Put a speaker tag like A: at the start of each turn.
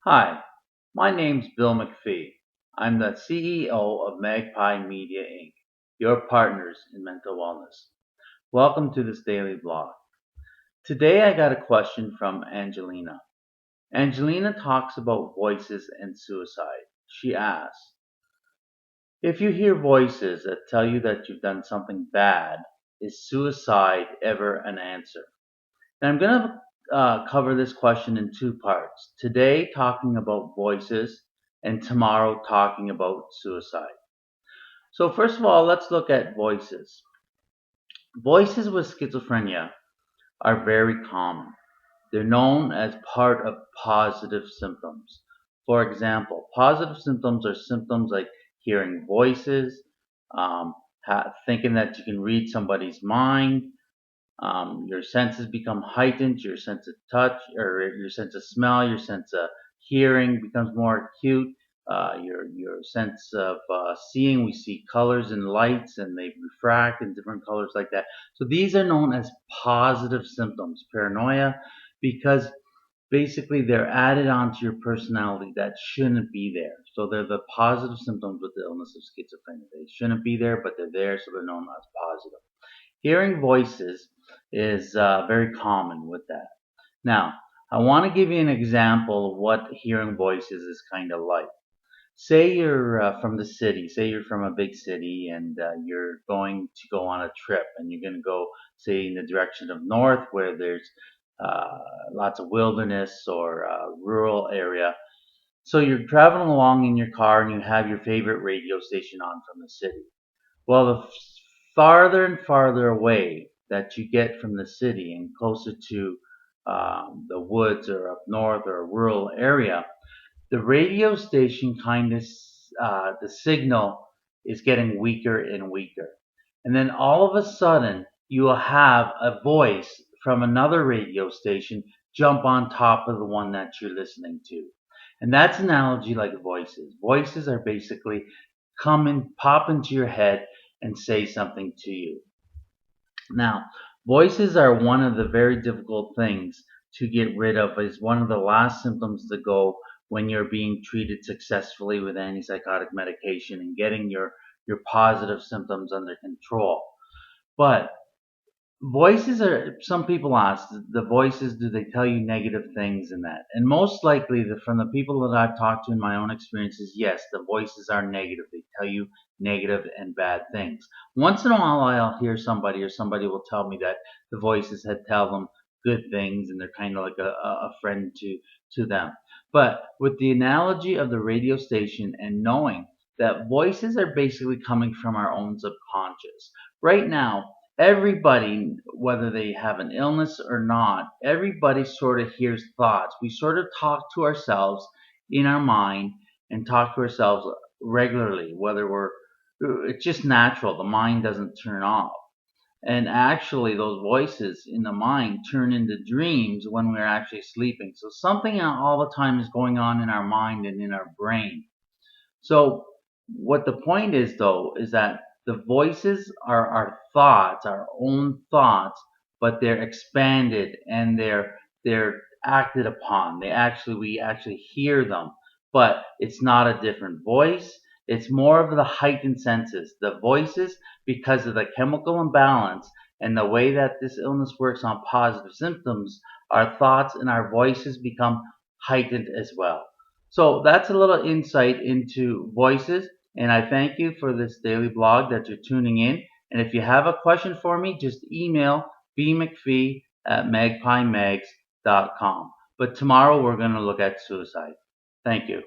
A: Hi, my name's Bill MacPhee. I'm the CEO of MacPhee Media Inc., your partners in mental wellness. Welcome to this daily blog. Today I got a question from Angelina. Angelina talks about voices and suicide. She asks, if you hear voices that tell you that you've done something bad, is suicide ever an answer? And I'm going to cover this question in two parts. Today, talking about voices, and tomorrow, talking about suicide. So, first of all, let's look at voices. Voices with schizophrenia are very common. They're known as part of positive symptoms. For example, positive symptoms are symptoms like hearing voices, um, thinking that you can read somebody's mind, your senses become heightened, your sense of touch or your sense of smell, your sense of hearing becomes more acute, your sense of seeing, we see colors and lights and they refract in different colors like that. So these are known as positive symptoms, paranoia, because basically they're added onto your personality that shouldn't be there. So they're the positive symptoms with the illness of schizophrenia. They shouldn't be there, but they're there, so they're known as positive. Hearing voices is very common with that. Now, I want to give you an example of what hearing voices is kind of like. Say you're from the city, say you're from a big city and you're going to go on a trip and you're going to go, say, in the direction of north where there's uh, lots of wilderness or rural area. So you're traveling along in your car and you have your favorite radio station on from the city. Well, the farther and farther away that you get from the city and closer to the woods or up north or a rural area, the radio station kind of, the signal is getting weaker and weaker. And then all of a sudden, you will have a voice from another radio station jump on top of the one that you're listening to. And that's an analogy like voices. Voices are basically come and pop into your head and say something to you. Now, voices are one of the very difficult things to get rid of, is one of the last symptoms to go when you're being treated successfully with antipsychotic medication and getting your positive symptoms under control. But voices are, some people ask, the voices, do they tell you negative things in that? And most likely, from the people that I've talked to in my own experiences, yes, the voices are negative. They tell you negative and bad things. Once in a while, I'll hear somebody or somebody will tell me that the voices had tell them good things and they're kind of like a friend to them. But with the analogy of the radio station and knowing that voices are basically coming from our own subconscious. Right now, everybody, whether they have an illness or not, everybody sort of hears thoughts. We sort of talk to ourselves in our mind and talk to ourselves regularly, whether it's just natural. The mind doesn't turn off. And actually, those voices in the mind turn into dreams when we're actually sleeping. So something all the time is going on in our mind and in our brain. So what the point is, though, is that the voices are our thoughts, our own thoughts, but they're expanded and they're acted upon. We actually hear them, but it's not a different voice. It's more of the heightened senses. The voices, because of the chemical imbalance and the way that this illness works on positive symptoms, our thoughts and our voices become heightened as well. So that's a little insight into voices, and I thank you for this daily blog that you're tuning in. And if you have a question for me, just email bmcphee@magpiemags.com. But tomorrow we're going to look at suicide. Thank you.